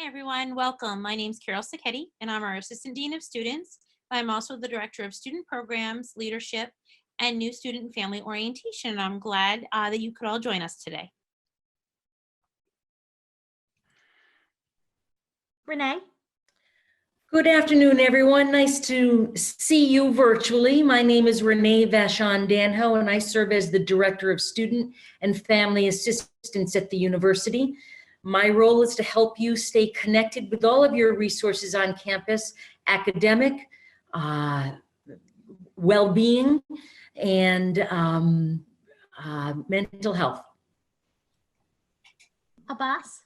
Hi everyone, welcome. My name is Carol Sacchetti and I'm our Assistant Dean of Students. I'm also the Director of Student Programs, Leadership, and New Student and Family Orientation. I'm glad that you could all join us today. Renee? Good afternoon, everyone. Nice to see you virtually. My name is Renee Danho, and I serve as the Director of Student and Family Assistance at the university. My role is to help you stay connected with all of your resources on campus, academic, well-being, and mental health. Abbas?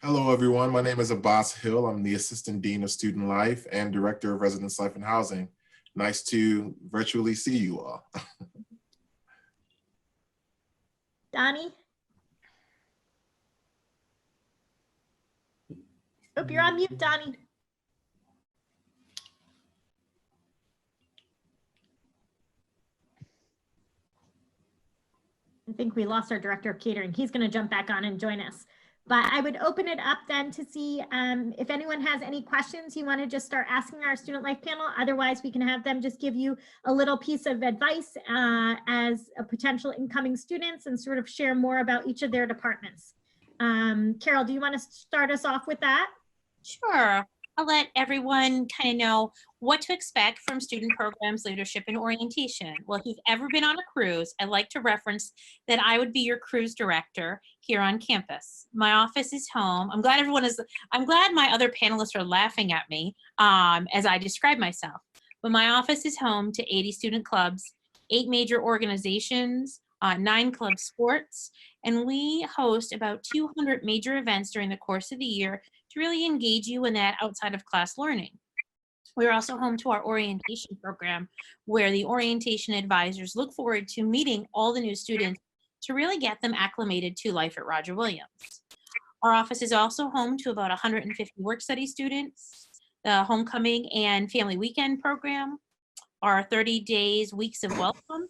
Hello, everyone. My name is Abbas Hill. I'm the Assistant Dean of Student Life and Director of Residence Life and Housing. Nice to virtually see you all. Donnie? Oh, you're on mute, Donnie. I think we lost our Director of Catering. He's going to jump back on and join us. But I would open it up then to see if anyone has any questions you want to just start asking our Student Life panel. Otherwise, we can have them just give you a little piece of advice as a potential incoming students and sort of share more about each of their departments. Carol, do you want to start us off with that? Sure. I'll let everyone kind of know what to expect from student programs, leadership, and orientation. Well, if you've ever been on a cruise, I'd like to reference that I would be your cruise director here on campus. My office is home. I'm glad my other panelists are laughing at me as I describe myself. But my office is home to 80 student clubs, 8 major organizations, 9 club sports, and we host about 200 major events during the course of the year to really engage you in that outside of class learning. We're also home to our orientation program, where the orientation advisors look forward to meeting all the new students to really get them acclimated to life at Roger Williams. Our office is also home to about 150 work study students, the homecoming and family weekend program, our 30 days weeks of welcome,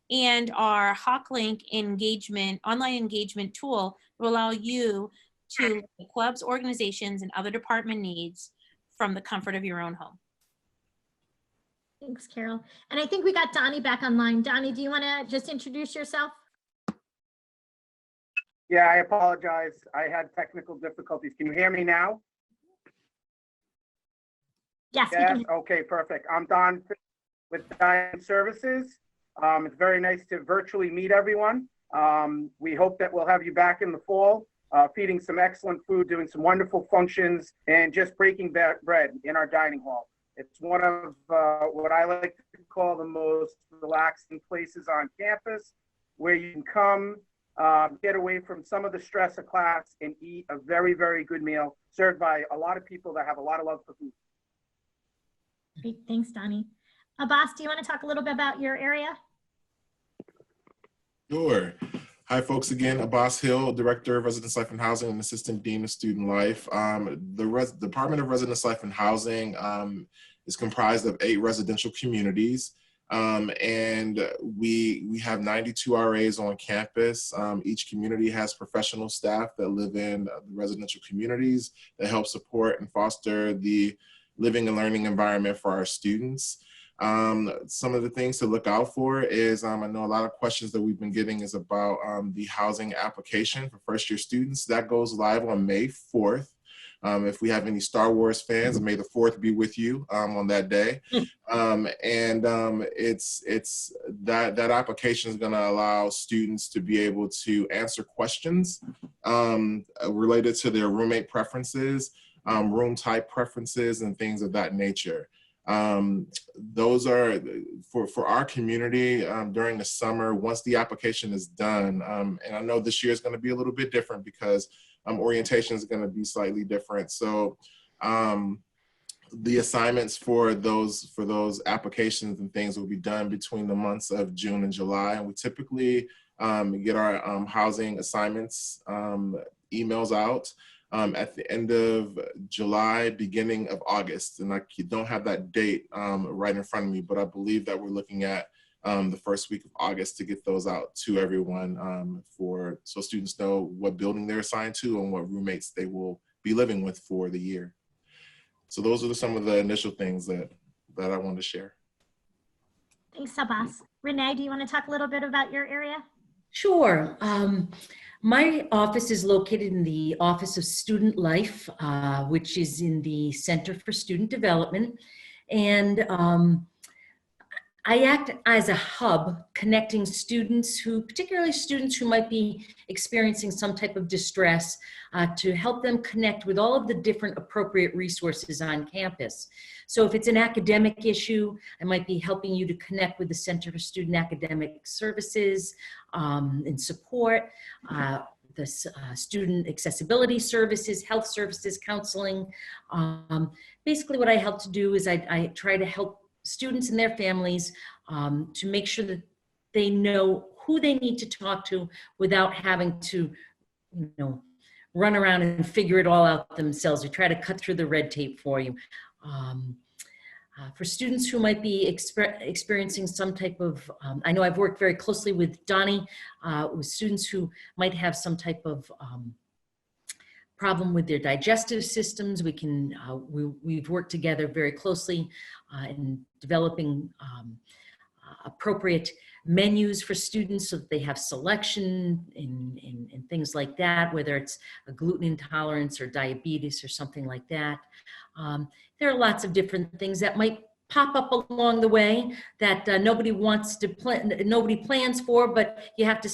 and our HawkLink engagement, online engagement tool will allow you to look at clubs, organizations, and other department needs from the comfort of your own home. Thanks, Carol. And I think we got Donnie back online. Donnie, do you want to just introduce yourself? Yeah, I apologize. I had technical difficulties. Can you hear me now? Yes. Yes. Okay, perfect. I'm Don with Dining Services. It's very nice to virtually meet everyone. We hope that we'll have you back in the fall, feeding some excellent food, doing some wonderful functions, and just breaking bread in our dining hall. It's one of what I like to call the most relaxing places on campus, where you can come, get away from some of the stress of class and eat a very, very good meal served by a lot of people that have a lot of love for food. Great, thanks, Donnie. Abbas, do you want to talk a little bit about your area? Sure. Hi, folks. Again, Abbas Hill, Director of Residence Life and Housing and Assistant Dean of Student Life. The Department of Residence Life and Housing is comprised of 8 residential communities. And we have 92 RAs on campus. Each community has professional staff that live in the residential communities that help support and foster the living and learning environment for our students. Some of the things to look out for is, I know a lot of questions that we've been getting is about the housing application for first-year students. That goes live on May 4th. If we have any Star Wars fans, May the 4th be with you on that day. It's that application is going to allow students to be able to answer questions related to their roommate preferences, room type preferences, and things of that nature. Those are for our community during the summer. Once the application is done, and I know this year is going to be a little bit different because orientation is going to be slightly different. So the assignments for those applications and things will be done between the months of June and July, and we typically get our housing assignments emails out at the end of July, beginning of August. And I don't have that date right in front of me, but I believe that we're looking at the first week of August to get those out to everyone so students know what building they're assigned to and what roommates they will be living with for the year. So those are some of the initial things that I wanted to share. Thanks, Abbas. Renee, do you want to talk a little bit about your area? Sure. My office is located in the Office of Student Life, which is in the Center for Student Development. And I act as a hub connecting students particularly students who might be experiencing some type of distress, to help them connect with all of the different appropriate resources on campus. So if it's an academic issue, I might be helping you to connect with the Center for Student Academic Services and support, the student accessibility services, health services, counseling. Basically what I help to do is I try to help students and their families to make sure that they know who they need to talk to without having to, run around and figure it all out themselves. We try to cut through the red tape for you. For students who might be experiencing some type of, I know I've worked very closely with Donnie, with students who might have some type of problem with their digestive systems. We've worked together very closely in developing appropriate menus for students so that they have selection in things like that, whether it's a gluten intolerance or diabetes or something like that. There are lots of different things that might pop up along the way that nobody plans for, but you have to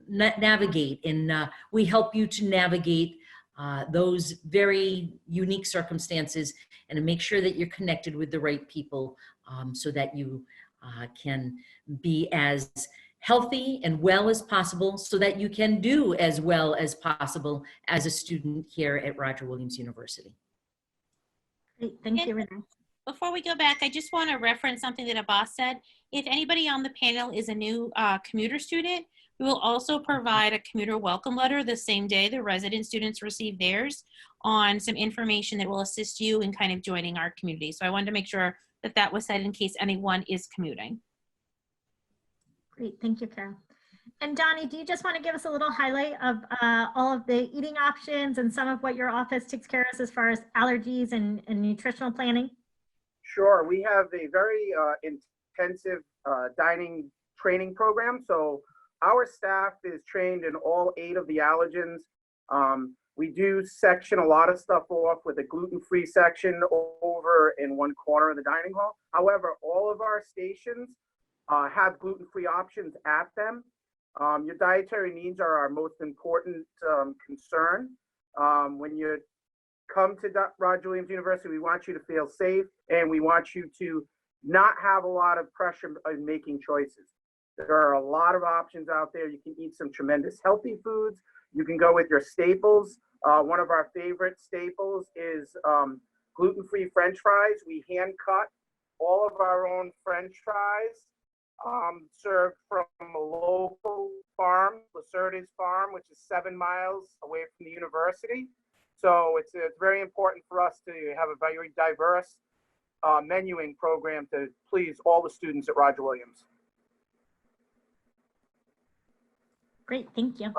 navigate, and we help you to navigate those very unique circumstances and to make sure that you're connected with the right people, so that you can be as healthy and well as possible, so that you can do as well as possible as a student here at Roger Williams University. Great, thank you, Renee. Before we go back, I just want to reference something that Abbas said. If anybody on the panel is a new commuter student, we will also provide a commuter welcome letter the same day the resident students receive theirs, on some information that will assist you in kind of joining our community. So I wanted to make sure that that was said in case anyone is commuting. Great, thank you, Carol. And Donnie, do you just want to give us a little highlight of all of the eating options and some of what your office takes care of as far as allergies and nutritional planning? Sure, we have a very intensive dining training program. So our staff is trained in all 8 of the allergens. We do section a lot of stuff off with a gluten-free section over in one corner of the dining hall. However, all of our stations have gluten-free options at them. Your dietary needs are our most important concern. When you come to Roger Williams University, we want you to feel safe, and we want you to not have a lot of pressure in making choices. There are a lot of options out there. You can eat some tremendous healthy foods. You can go with your staples. One of our favorite staples is gluten-free French fries. We hand cut all of our own French fries, served from a local farm, Lacerda's Farm, which is 7 miles away from the university. So it's very important for us to have a very diverse menuing program to please all the students at Roger Williams. Great, thank you.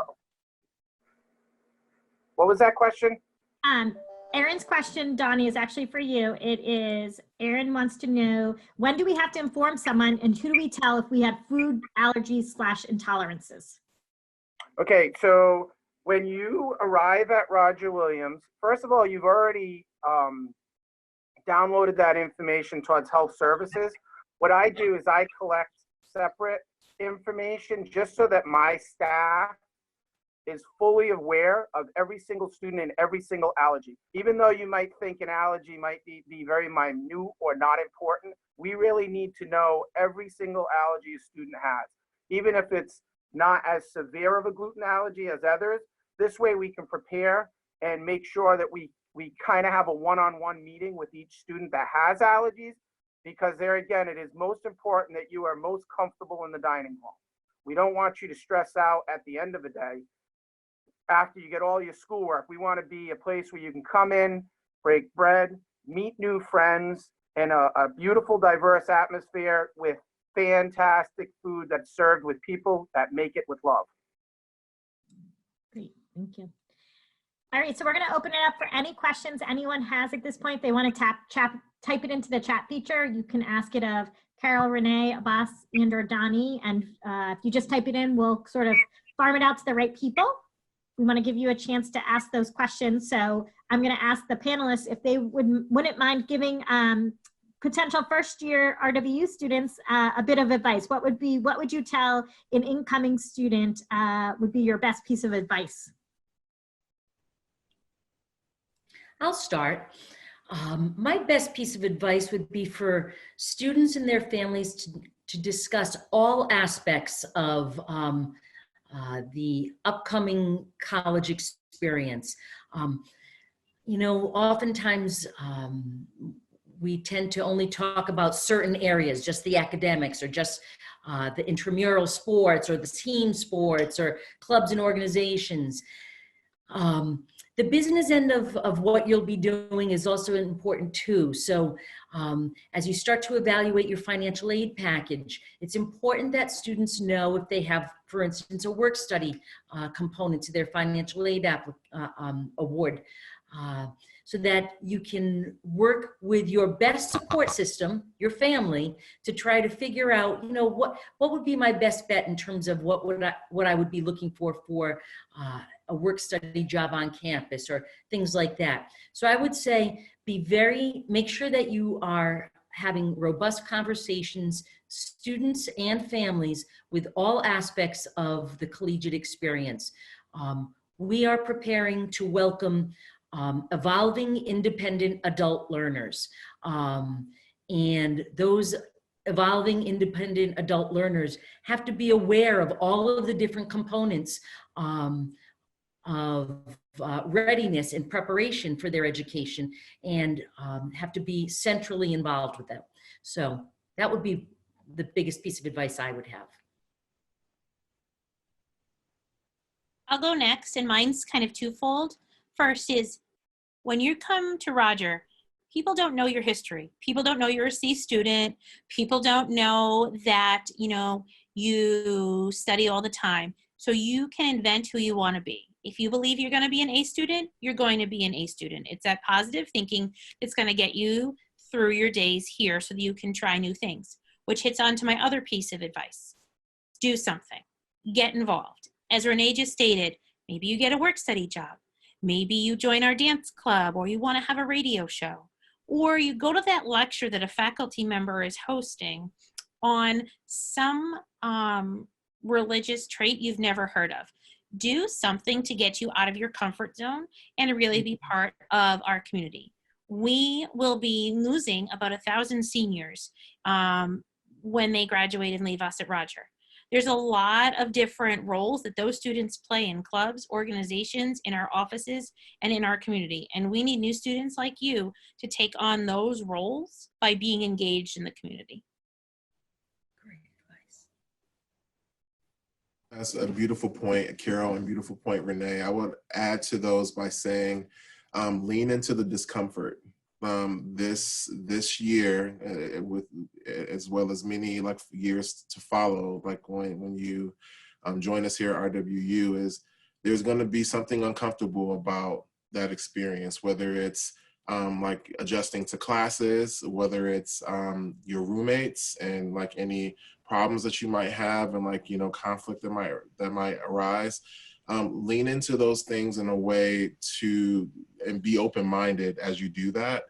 What was that question? Aaron's question, Donnie, is actually for you. It is, Aaron wants to know, when do we have to inform someone, and who do we tell if we have food allergies / intolerances? Okay, so when you arrive at Roger Williams, first of all, you've already downloaded that information towards health services. What I do is I collect separate information just so that my staff is fully aware of every single student and every single allergy. Even though you might think an allergy might be very minute or not important, we really need to know every single allergy a student has. Even if it's not as severe of a gluten allergy as others, this way we can prepare and make sure that we kind of have a one-on-one meeting with each student that has allergies, because there again, it is most important that you are most comfortable in the dining hall. We don't want you to stress out at the end of the day. After you get all your schoolwork, we want to be a place where you can come in, break bread, meet new friends, in a beautiful, diverse atmosphere with fantastic food that's served with people that make it with love. Great, thank you. All right, so we're going to open it up for any questions anyone has at this point. They want to type it into the chat feature. You can ask it of Carol, Renee, Abbas, and or Donnie. And if you just type it in, we'll sort of farm it out to the right people. We want to give you a chance to ask those questions. So I'm going to ask the panelists if they wouldn't mind giving potential first-year RWU students a bit of advice. What would you tell an incoming student would be your best piece of advice? I'll start. My best piece of advice would be for students and their families to discuss all aspects of the upcoming college experience. You know, oftentimes we tend to only talk about certain areas, just the academics or just the intramural sports or the team sports or clubs and organizations. The business end of what you'll be doing is also important too. So as you start to evaluate your financial aid package, it's important that students know if they have, for instance, a work study component to their financial aid award, so that you can work with your best support system, your family, to try to figure out, you know, what would be my best bet in terms of what I would be looking for a work study job on campus or things like that. So I would say make sure that you are having robust conversations, students and families, with all aspects of the collegiate experience. We are preparing to welcome evolving independent adult learners. And those evolving independent adult learners have to be aware of all of the different components of readiness and preparation for their education, and have to be centrally involved with them. So that would be the biggest piece of advice I would have. I'll go next, and mine's kind of twofold. First is, when you come to Roger, people don't know your history. People don't know you're a C student. People don't know that, you know, you study all the time. So you can invent who you want to be. If you believe you're going to be an A student, you're going to be an A student. It's that positive thinking that's going to get you through your days here so that you can try new things, which hits on to my other piece of advice. Do something. Get involved. As Renee just stated, maybe you get a work study job. Maybe you join our dance club, or you want to have a radio show, or you go to that lecture that a faculty member is hosting on some religious trait you've never heard of. Do something to get you out of your comfort zone and really be part of our community. We will be losing about 1,000 seniors when they graduate and leave us at Roger. There's a lot of different roles that those students play in clubs, organizations, in our offices, and in our community. And we need new students like you to take on those roles by being engaged in the community. Great advice. That's a beautiful point, Carol, and beautiful point, Renee. I would add to those by saying, lean into the discomfort. This year, with as well as many like years to follow, like when you join us here at RWU, is there's going to be something uncomfortable about that experience, whether it's like adjusting to classes, whether it's your roommates and like any problems that you might have, and like, you know, conflict that might arise. Lean into those things in a way and be open-minded as you do that,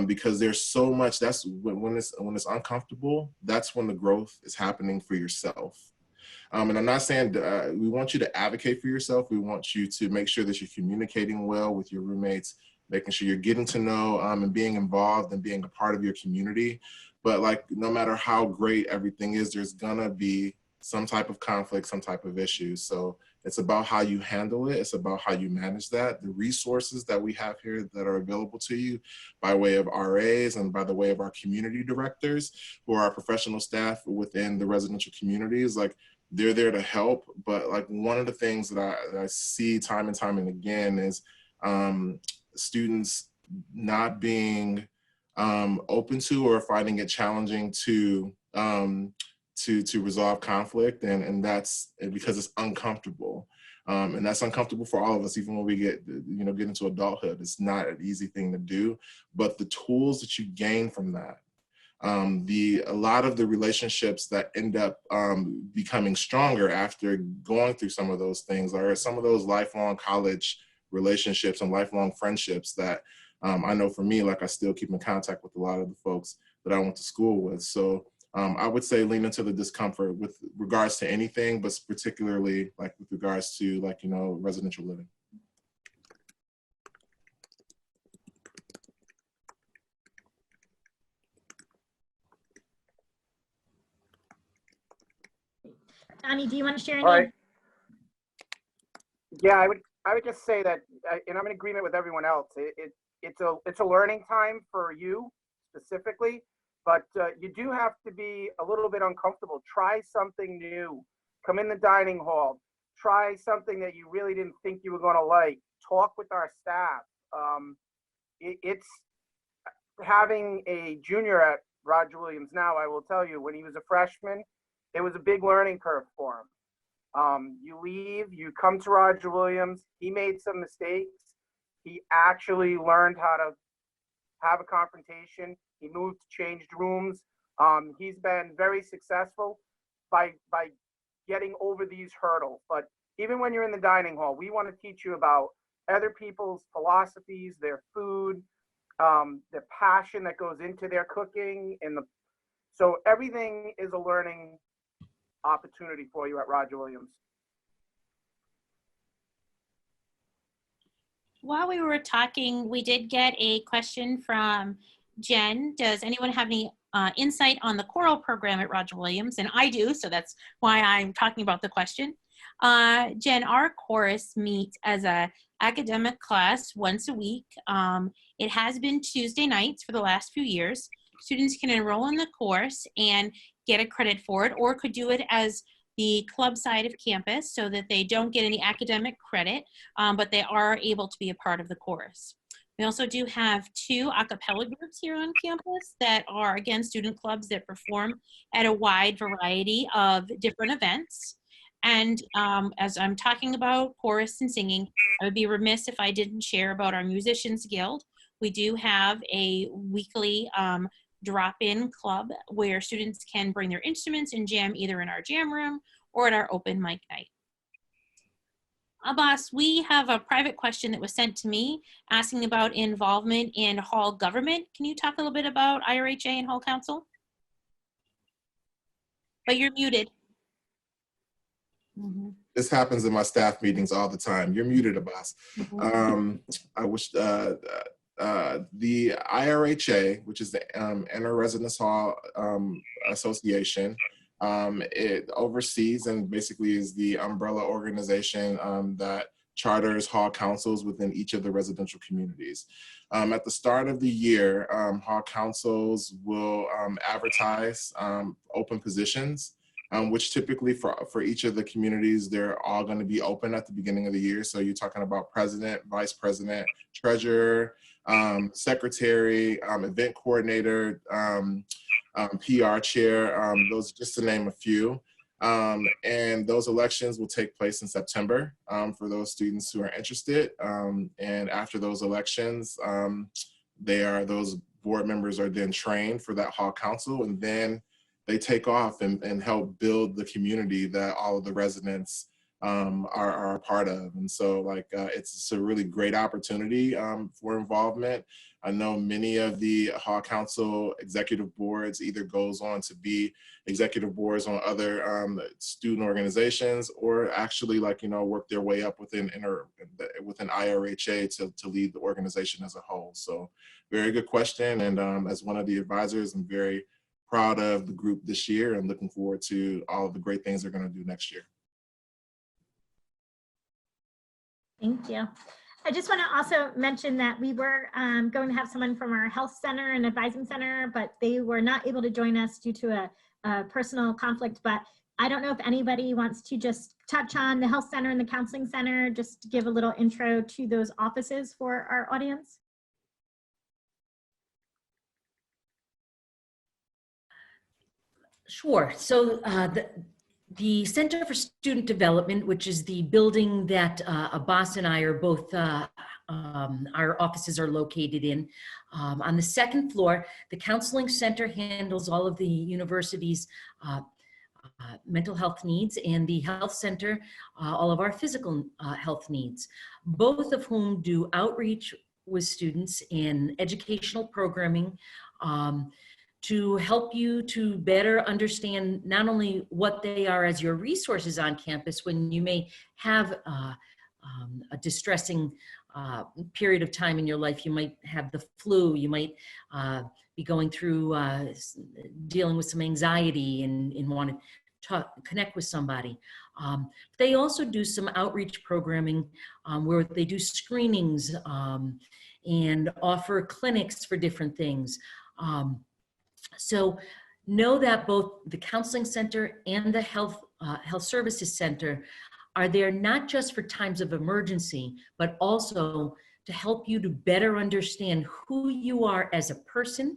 because there's so much. That's when it's uncomfortable. That's when the growth is happening for yourself. And I'm not saying we want you to advocate for yourself. We want you to make sure that you're communicating well with your roommates, making sure you're getting to know and being involved and being a part of your community. But like, no matter how great everything is, there's gonna be some type of conflict, some type of issue. So it's about how you handle it. It's about how you manage that. The resources that we have here that are available to you by way of RAs and by the way of our community directors, who are our professional staff within the residential communities, like they're there to help. But like one of the things that I see time and time and again is students not being open to or finding it challenging to to resolve conflict, and that's because it's uncomfortable. And that's uncomfortable for all of us, even when we get into adulthood. It's not an easy thing to do, but the tools that you gain from that, a lot of the relationships that end up becoming stronger after going through some of those things are some of those lifelong college relationships and lifelong friendships that I know for me, like I still keep in contact with a lot of the folks that I went to school with. So I would say lean into the discomfort with regards to anything, but particularly like with regards to residential living. Donnie, do you want to share any? All right. Yeah, I would just say that, and I'm in agreement with everyone else. It's a learning time for you specifically, but you do have to be a little bit uncomfortable. Try something new. Come in the dining hall. Try something that you really didn't think you were going to like. Talk with our staff. It's having a junior at Roger Williams now. I will tell you, when he was a freshman, it was a big learning curve for him. You leave, you come to Roger Williams. He made some mistakes. He actually learned how to have a confrontation. He moved, changed rooms. He's been very successful by getting over these hurdles. But even when you're in the dining hall, we want to teach you about other people's philosophies, their food, the passion that goes into their cooking, so everything is a learning opportunity for you at Roger Williams. While we were talking, we did get a question from Jen. Does anyone have any insight on the choral program at Roger Williams? And I do, so that's why I'm talking about the question. Jen, our chorus meets as a academic class once a week. It has been Tuesday nights for the last few years. Students can enroll in the course and get a credit for it, or could do it as the club side of campus so that they don't get any academic credit, but they are able to be a part of the chorus. We also do have 2 a cappella groups here on campus that are, again, student clubs that perform at a wide variety of different events. And as I'm talking about chorus and singing, I would be remiss if I didn't share about our Musicians Guild. We do have a weekly drop-in club where students can bring their instruments and jam either in our jam room or at our open mic night. Abbas, we have a private question that was sent to me asking about involvement in hall government. Can you talk a little bit about IRHA and hall council? But you're muted. Mm-hmm. This happens in my staff meetings all the time. You're muted, Abbas. Mm-hmm. I wish the IRHA, which is the Inter-Residence Hall Association, it oversees and basically is the umbrella organization that charters hall councils within each of the residential communities. At the start of the year, hall councils will advertise open positions, which typically for each of the communities, they're all going to be open at the beginning of the year. So you're talking about president, vice president, treasurer, secretary, event coordinator, PR chair, those just to name a few. And those elections will take place in September for those students who are interested. And after those elections, those board members are then trained for that hall council, and then they take off and help build the community that all of the residents are a part of. And so it's a really great opportunity for involvement. I know many of the hall council executive boards either goes on to be executive boards on other student organizations, or actually work their way up within IRHA to lead the organization as a whole. So very good question. And as one of the advisors, I'm very proud of the group this year and looking forward to all of the great things they're going to do next year. Thank you. I just want to also mention that we were going to have someone from our health center and advising center, but they were not able to join us due to a personal conflict. But I don't know if anybody wants to just touch on the health center and the counseling center, just to give a little intro to those offices for our audience. Sure. So the Center for Student Development, which is the building that Abbas and I are both, our offices are located in. On the second floor, the Counseling Center handles all of the university's mental health needs, and the Health Center, all of our physical health needs, both of whom do outreach with students in educational programming, to help you to better understand not only what they are as your resources on campus when you may have a distressing period of time in your life. You might have the flu, you might be going through dealing with some anxiety and want to connect with somebody. They also do some outreach programming where they do screenings and offer clinics for different things. So know that both the Counseling Center and the Health Services Center are there not just for times of emergency, but also to help you to better understand who you are as a person,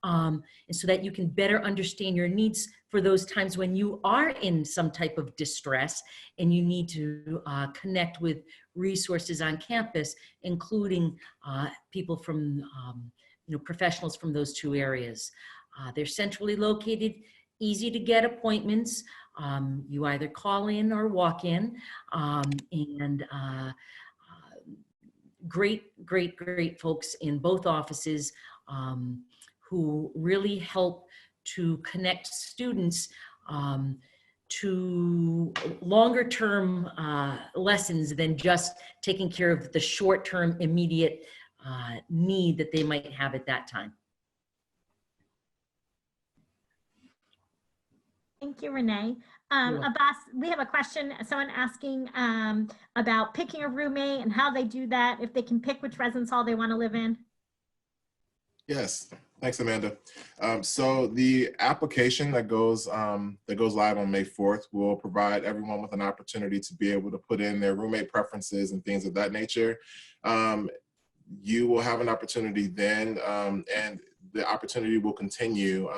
and so that you can better understand your needs for those times when you are in some type of distress and you need to connect with resources on campus, including people from professionals from those two areas. They're centrally located, easy to get appointments. You either call in or walk in, and great folks in both offices who really help to connect students to longer term lessons than just taking care of the short term immediate need that they might have at that time. Thank you, Renee. Abbas, we have a question, someone asking about picking a roommate and how they do that, if they can pick which residence hall they want to live in. Yes, thanks, Amanda. So the application that goes live on May 4th will provide everyone with an opportunity to be able to put in their roommate preferences and things of that nature. You will have an opportunity then, and the opportunity will continue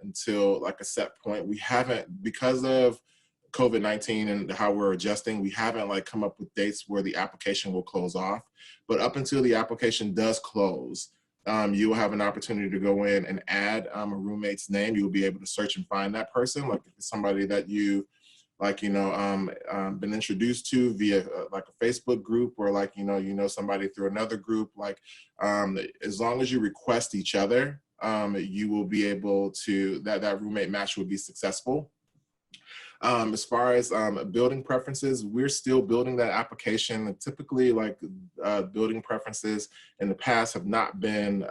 until like a set point. We haven't, because of COVID-19 and how we're adjusting, we haven't like come up with dates where the application will close off. But up until the application does close, you will have an opportunity to go in and add a roommate's name. You'll be able to search and find that person, like if it's somebody that you been introduced to via like a Facebook group, or like somebody through another group. Like as long as you request each other, you will be able to, that roommate match will be successful. As far as building preferences, we're still building that application. And typically, like building preferences in the past have not been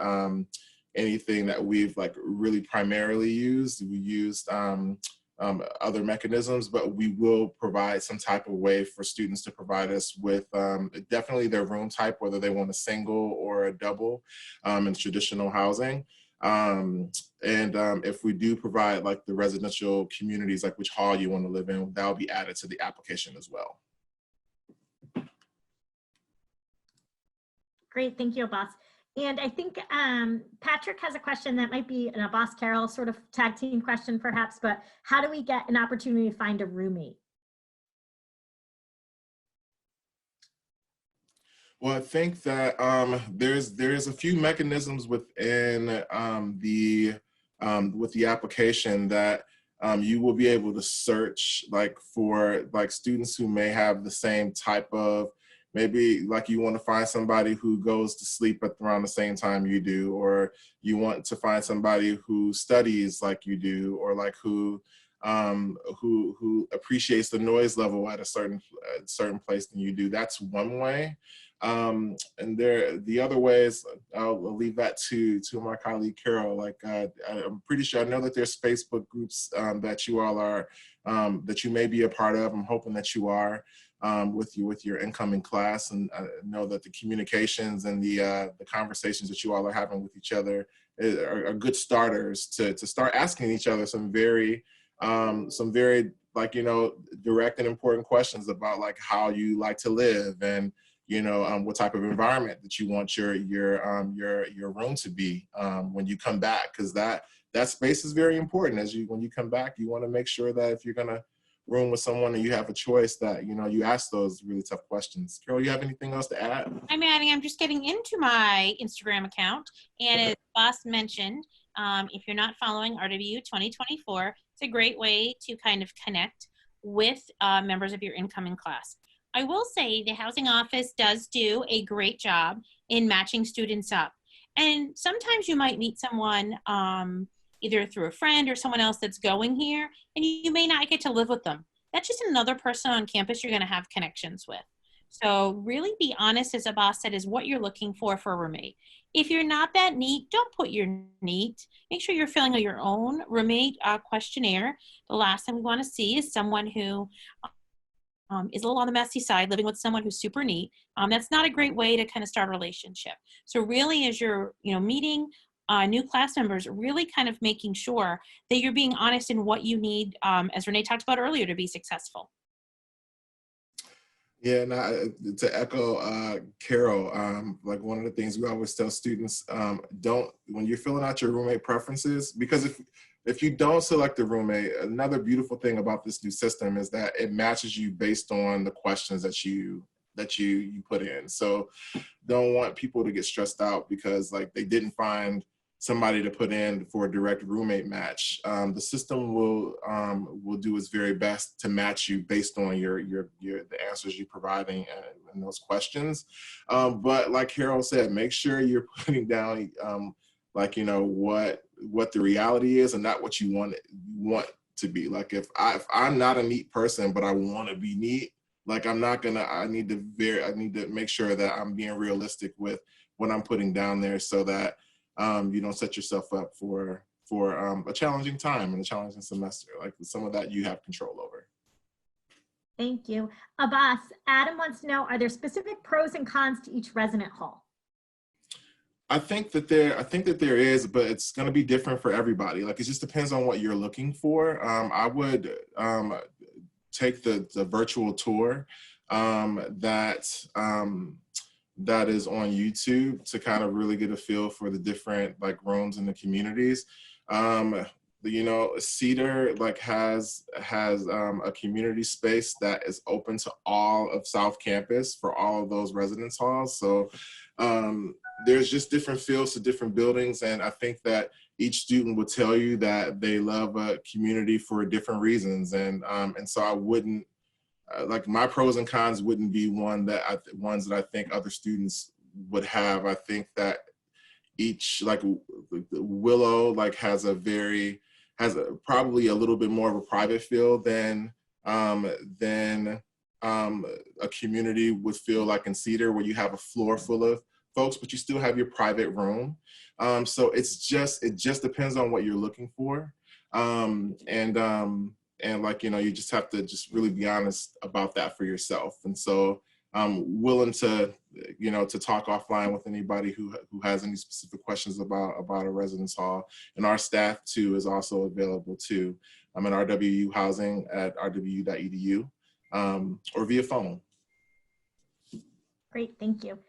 anything that we've like really primarily used. We used other mechanisms, but we will provide some type of way for students to provide us with definitely their room type, whether they want a single or a double in traditional housing. If we do provide like the residential communities, like which hall you want to live in, that will be added to the application as well. Great, thank you, Abbas. And I think Patrick has a question that might be an Abbas Carroll sort of tag team question perhaps, but how do we get an opportunity to find a roommate? Well, I think that there's a few mechanisms within with the application that you will be able to search like for like students who may have the same type of, maybe like you want to find somebody who goes to sleep at around the same time you do, or you want to find somebody who studies like you do, or like who appreciates the noise level at a certain place than you do. That's one way. And the other ways, I'll leave that to my colleague Carol. Like I'm pretty sure, I know that there's Facebook groups that you all are, that you may be a part of. I'm hoping that you are. With your incoming class, and I know that the communications and the conversations that you all are having with each other are good starters to start asking each other some very like direct and important questions about like how you like to live, and what type of environment that you want your room to be when you come back, because that that space is very important. When you come back, you want to make sure that if you're going to room with someone and you have a choice, that, you know, you ask those really tough questions. Carol, you have anything else to add? I'm just getting into my Instagram account, and as Boss mentioned, if you're not following RW 2024, it's a great way to kind of connect with members of your incoming class. I will say the housing office does do a great job in matching students up. And sometimes you might meet someone either through a friend or someone else that's going here, and you may not get to live with them. That's just another person on campus you're going to have connections with. So really be honest, as Abbas said, is what you're looking for a roommate. If you're not that neat, don't put your neat. Make sure you're filling out your own roommate questionnaire. The last thing we want to see is someone who is a little on the messy side, living with someone who's super neat. That's not a great way to kind of start a relationship. So really, as you're meeting new class members, really kind of making sure that you're being honest in what you need, as Renee talked about earlier, to be successful. Yeah, and to echo Carol, like one of the things we always tell students, when you're filling out your roommate preferences, because if you don't select a roommate, another beautiful thing about this new system is that it matches you based on the questions that you put in. So don't want people to get stressed out because like they didn't find somebody to put in for a direct roommate match. The system will do its very best to match you based on the answers you're providing in those questions. But like Carol said, make sure you're putting down what the reality is and not what you want to be. Like if I'm not a neat person, but I want to be neat, like I need to make sure that I'm being realistic with what I'm putting down there so that you don't set yourself up for a challenging time and a challenging semester. Like some of that you have control over. Thank you. Abbas, Adam wants to know, are there specific pros and cons to each resident hall? I think that there is, but it's going to be different for everybody. Like it just depends on what you're looking for. I would take the virtual tour that is on YouTube to kind of really get a feel for the different like rooms in the communities. Cedar like has a community space that is open to all of South Campus for all of those residence halls. So there's just different feels to different buildings, and I think that each student will tell you that they love a community for different reasons, and so I wouldn't like my pros and cons wouldn't be ones that I think other students would have. I think that each like Willow like has probably a little bit more of a private feel than a community would feel like in Cedar, where you have a floor full of folks, but you still have your private room. So it just depends on what you're looking for. And like, you just have to just really be honest about that for yourself. And so I'm willing to, to talk offline with anybody who has any specific questions about a residence hall. And our staff too is also available too. I'm in RWU housing at rwu.edu or via phone. Great, thank you.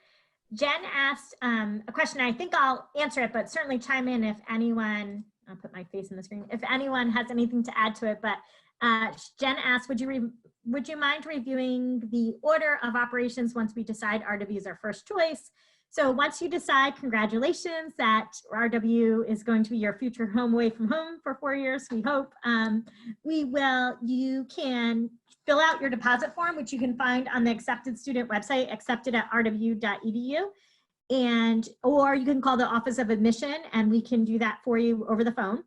Jen asked a question. I think I'll answer it, but certainly chime in if anyone, I'll put my face in the screen, if anyone has anything to add to it. But Jen asked, would you mind reviewing the order of operations once we decide RW is our first choice? So once you decide, congratulations, that RW is going to be your future home away from home for 4 years, we hope. You can fill out your deposit form, which you can find on the accepted student website, accepted@rwu.edu. Or you can call the Office of Admission and we can do that for you over the phone.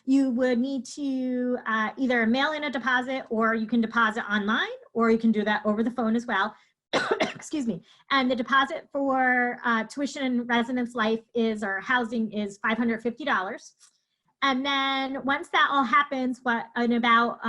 You would need to either mail in a deposit, or you can deposit online, or you can do that over the phone as well. Excuse me. And the deposit for tuition and residence life or housing is $550. And then once that all happens, in about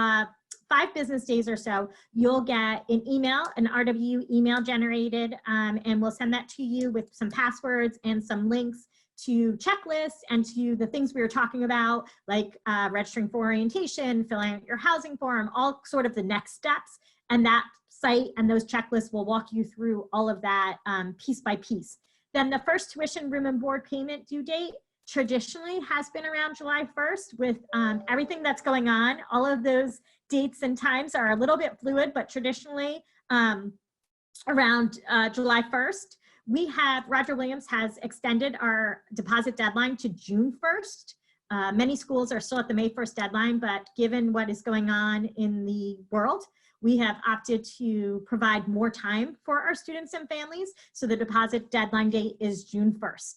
5 business days or so, you'll get an email, an RW email generated, and we'll send that to you with some passwords and some links to checklists and to the things we were talking about, like registering for orientation, filling out your housing form, all sort of the next steps. And that site and those checklists will walk you through all of that piece by piece. Then the first tuition, room and board payment due date traditionally has been around July 1st with everything that's going on. All of those dates and times are a little bit fluid, but traditionally around July 1st. Roger Williams has extended our deposit deadline to June 1st. Many schools are still at the May 1st deadline, but given what is going on in the world, we have opted to provide more time for our students and families. So the deposit deadline date is June 1st.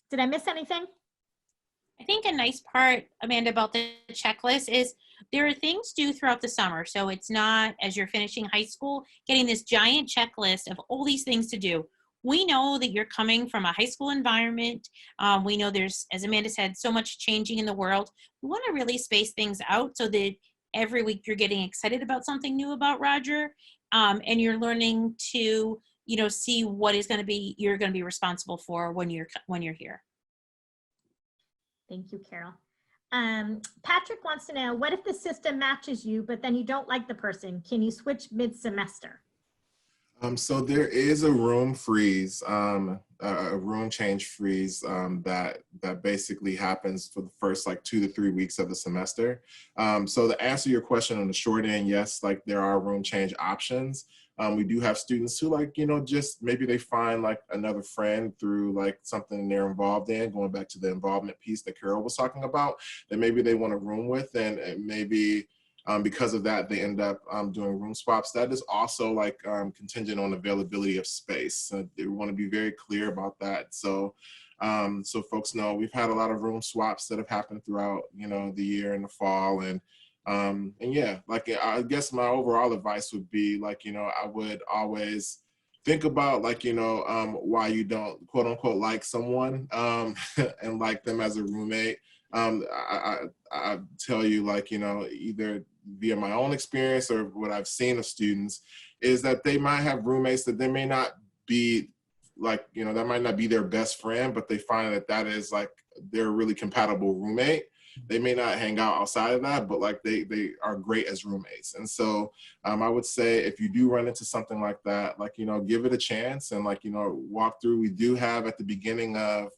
Did I miss anything? I think a nice part, Amanda, about the checklist is there are things due throughout the summer. So it's not, as you're finishing high school, getting this giant checklist of all these things to do. We know that you're coming from a high school environment. We know there's, as Amanda said, so much changing in the world. We want to really space things out so that every week you're getting excited about something new about Roger, and you're learning to, see what is going to be, you're going to be responsible for when you're here. Thank you, Carol. Patrick wants to know, what if the system matches you, but then you don't like the person? Can you switch mid-semester? So there is a room freeze, a room change freeze that basically happens for the first 2 to 3 weeks of the semester. So to answer your question on the short end, yes, there are room change options. We do have students who just maybe they find another friend through something they're involved in, going back to the involvement piece that Carol was talking about, that maybe they want to room with, and maybe because of that, they end up doing room swaps. That is also contingent on availability of space. So we want to be very clear about that. So so folks know we've had a lot of room swaps that have happened throughout, the year in the fall. And yeah, I guess my overall advice would be I would always think about why you don't quote unquote like someone and like them as a roommate. I tell you either via my own experience or what I've seen of students is that they might have roommates that they may not be that might not be their best friend, but they find that is they're a really compatible roommate. They may not hang out outside of that, but they are great as roommates. And so I would say if you do run into something like that, give it a chance and walk through. We do have at the beginning of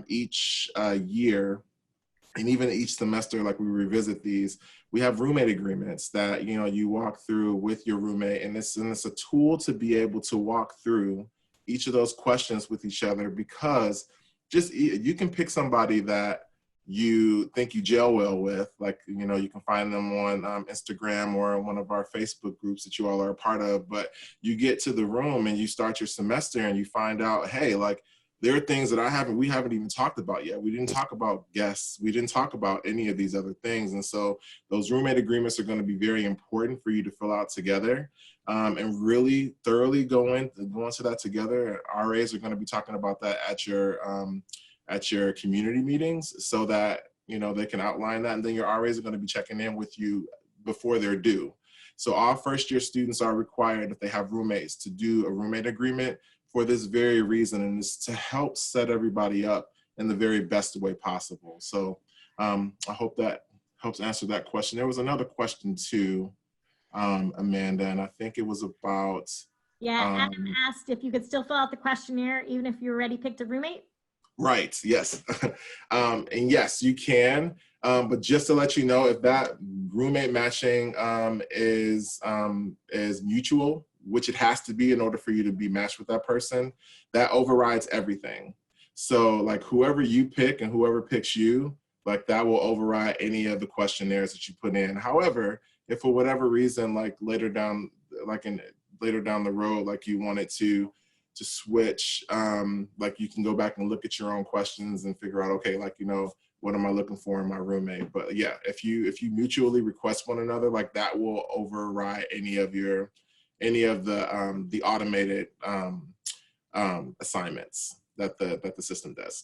each year, and even each semester, we revisit these, we have roommate agreements that, you walk through with your roommate, and it's a tool to be able to walk through each of those questions with each other, because you can pick somebody that you think you gel well with, you can find them on Instagram or one of our Facebook groups that you all are a part of, but you get to the room and you start your semester and you find out, hey, there are things that we haven't even talked about yet. We didn't talk about guests. We didn't talk about any of these other things. And so those roommate agreements are going to be very important for you to fill out together and really thoroughly go into that together. RAs are going to be talking about that at your community meetings so that, they can outline that. And then your RAs are going to be checking in with you before they're due. So all first year students are required, if they have roommates, to do a roommate agreement for this very reason, and it's to help set everybody up in the very best way possible. So I hope that helps answer that question. There was another question too, Amanda, and I think it was about... Yeah, Adam asked if you could still fill out the questionnaire even if you already picked a roommate. Right, yes. And yes, you can, but just to let you know, if that roommate matching is mutual, which it has to be in order for you to be matched with that person, that overrides everything. So whoever you pick and whoever picks you, that will override any of the questionnaires that you put in. However, if for whatever reason, later down the road, you wanted to switch, you can go back and look at your own questions and figure out, okay, what am I looking for in my roommate? But yeah, if you mutually request one another, that will override any of the automated assignments that the system does.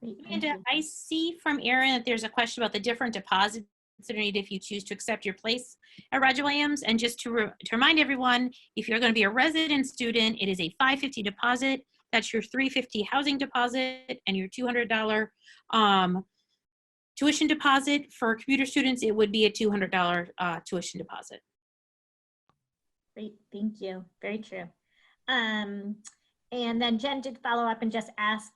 Amanda, I see from Aaron that there's a question about the different deposits that are needed if you choose to accept your place at Roger Williams. And just to remind everyone, if you're going to be a resident student, it is a $550 deposit. That's your $350 housing deposit and your $200 tuition deposit. For commuter students, it would be a $200 tuition deposit. Great, thank you. Very true. And then Jen did follow up and just ask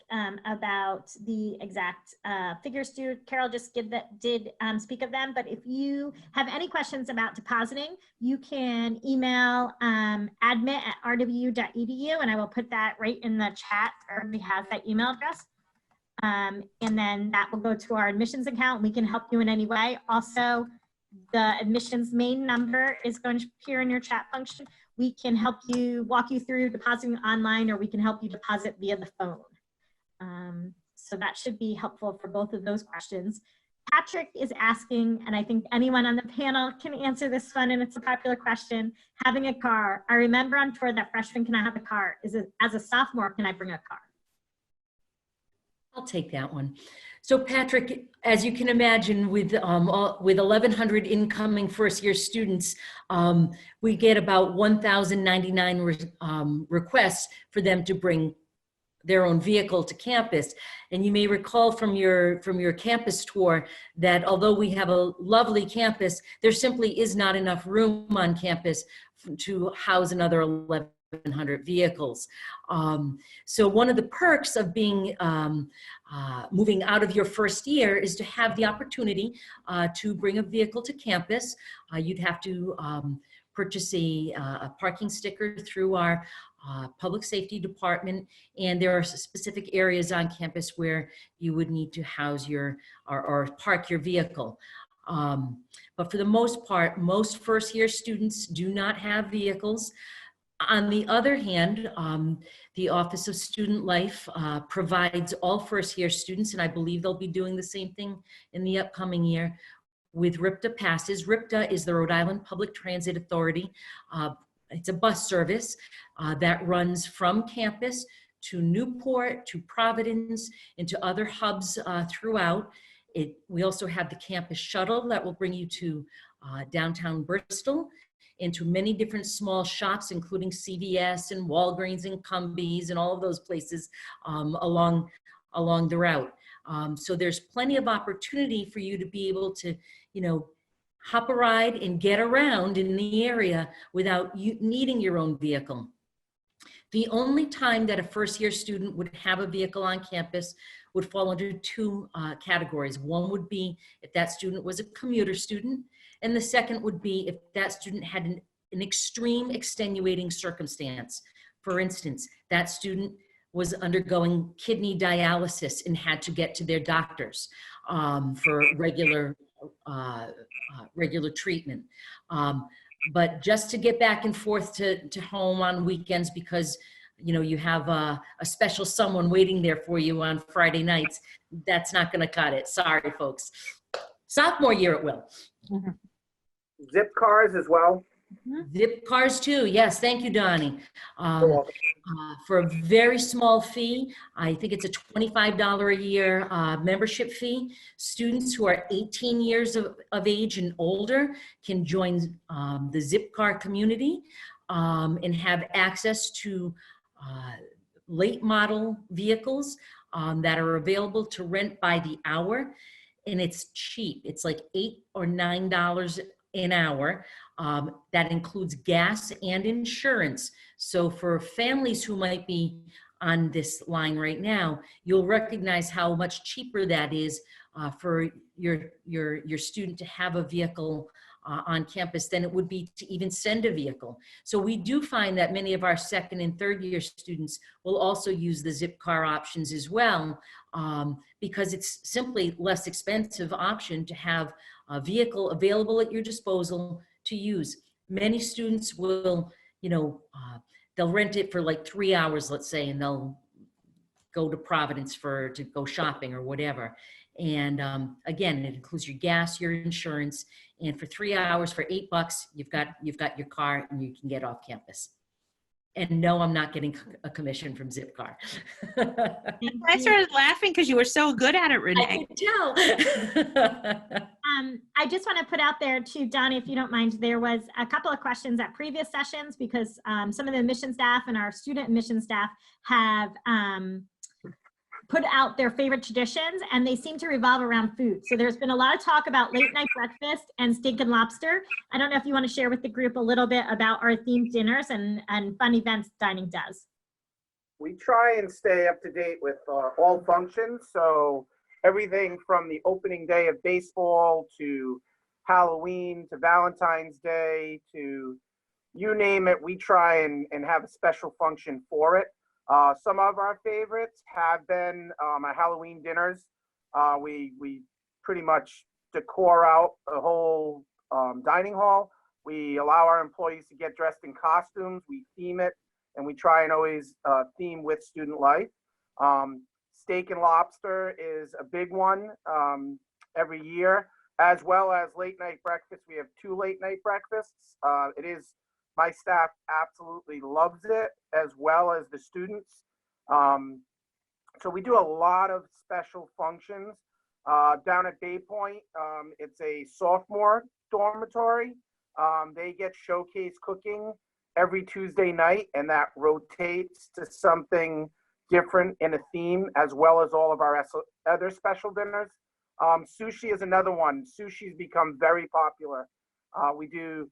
about the exact figures due. Carol just did speak of them, but if you have any questions about depositing, you can email admit@rwu.edu, and I will put that right in the chat. Everybody has that email address. And then that will go to our admissions account. We can help you in any way. Also, the admissions main number is going to appear in your chat function. We can help you, walk you through depositing online, or we can help you deposit via the phone. So that should be helpful for both of those questions. Patrick is asking, and I think anyone on the panel can answer this one, and it's a popular question, having a car. I remember on tour that freshmen cannot have a car. Is it, as a sophomore, can I bring a car? I'll take that one. So Patrick, as you can imagine, with 1,100 incoming first-year students, we get about 1,099 requests for them to bring their own vehicle to campus. And you may recall from your campus tour that although we have a lovely campus, there simply is not enough room on campus to house another 1,100 vehicles. So one of the perks of being moving out of your first year is to have the opportunity to bring a vehicle to campus. You'd have to purchase a parking sticker through our public safety department, and there are specific areas on campus where you would need to house your or park your vehicle. But for the most part, most first-year students do not have vehicles. On the other hand, the Office of Student Life provides all first-year students, and I believe they'll be doing the same thing in the upcoming year, with RIPTA passes. RIPTA is the Rhode Island Public Transit Authority. It's a bus service that runs from campus to Newport, to Providence, and to other hubs throughout. We also have the campus shuttle that will bring you to downtown Bristol, into many different small shops, including CVS and Walgreens and Cumbies and all of those places along the route. So there's plenty of opportunity for you to be able to, hop a ride and get around in the area without you needing your own vehicle. The only time that a first-year student would have a vehicle on campus would fall under two categories. One would be if that student was a commuter student, and the second would be if that student had an extreme extenuating circumstance. For instance, that student was undergoing kidney dialysis and had to get to their doctors for regular treatment. But just to get back and forth to home on weekends because you have a special someone waiting there for you on Friday nights, that's not going to cut it. Sorry, folks. Sophomore year it will. Mm-hmm. Zip cars as well? Zip cars too, yes. Thank you, Donnie. For a very small fee, I think it's a $25 a year membership fee. Students who are 18 years of age and older can join the Zip car community and have access to late model vehicles that are available to rent by the hour. And it's cheap. It's like $8 or $9 an hour. That includes gas and insurance. So for families who might be on this line right now, you'll recognize how much cheaper that is for your student to have a vehicle on campus than it would be to even send a vehicle. So we do find that many of our second and third year students will also use the Zip car options as well, because it's simply less expensive option to have a vehicle available at your disposal to use. Many students will, they'll rent it for like 3 hours, let's say, and they'll go to Providence to go shopping or whatever. And again, it includes your gas, your insurance, and for 3 hours for $8, you've got your car and you can get off campus. And no, I'm not getting a commission from Zipcar. I started laughing because you were so good at it, Renee. I could tell. I just want to put out there too, Donnie, if you don't mind, there was a couple of questions at previous sessions because some of the admission staff and our student admission staff have put out their favorite traditions, and they seem to revolve around food. So there's been a lot of talk about late night breakfast and steak and lobster. I don't know if you want to share with the group a little bit about our themed dinners and fun events dining does. We try and stay up to date with all functions. So everything from the opening day of baseball to Halloween to Valentine's Day to you name it, we try and have a special function for it. Some of our favorites have been our Halloween dinners. We pretty much decor out the whole dining hall. We allow our employees to get dressed in costumes. We theme it, and we try and always theme with student life. Steak and lobster is a big one every year, as well as late night breakfast. We have 2 late night breakfasts. My staff absolutely loves it, as well as the students. So we do a lot of special functions. Down at Bay Point, it's a sophomore dormitory. They get showcase cooking every Tuesday night, and that rotates to something different in a theme, as well as all of our other special dinners. Sushi is another one. Sushi's become very popular. We do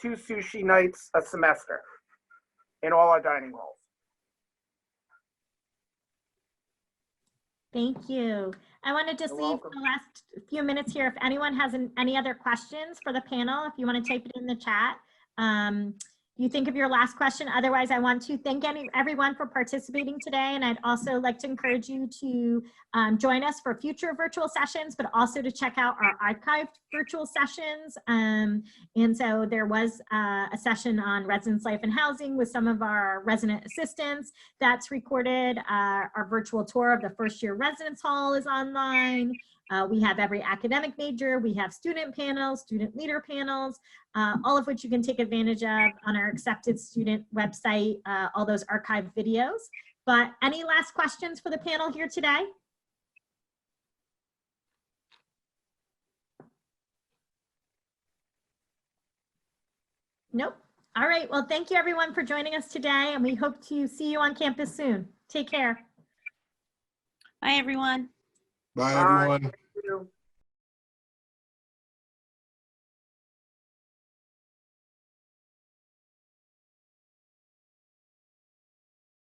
2 sushi nights a semester in all our dining halls. Thank you. I want to just leave the last few minutes here. If anyone has any other questions for the panel, if you want to type it in the chat. You think of your last question. Otherwise, I want to thank everyone for participating today. And I'd also like to encourage you to join us for future virtual sessions, but also to check out our archived virtual sessions. And so there was a session on residence life and housing with some of our resident assistants that's recorded. Our virtual tour of the first year residence hall is online. We have every academic major. We have student panels, student leader panels, all of which you can take advantage of on our accepted student website, all those archived videos. But any last questions for the panel here today? Nope. All right. Well, thank you everyone for joining us today, and we hope to see you on campus soon. Take care. Bye, everyone. Bye, everyone. Thank you.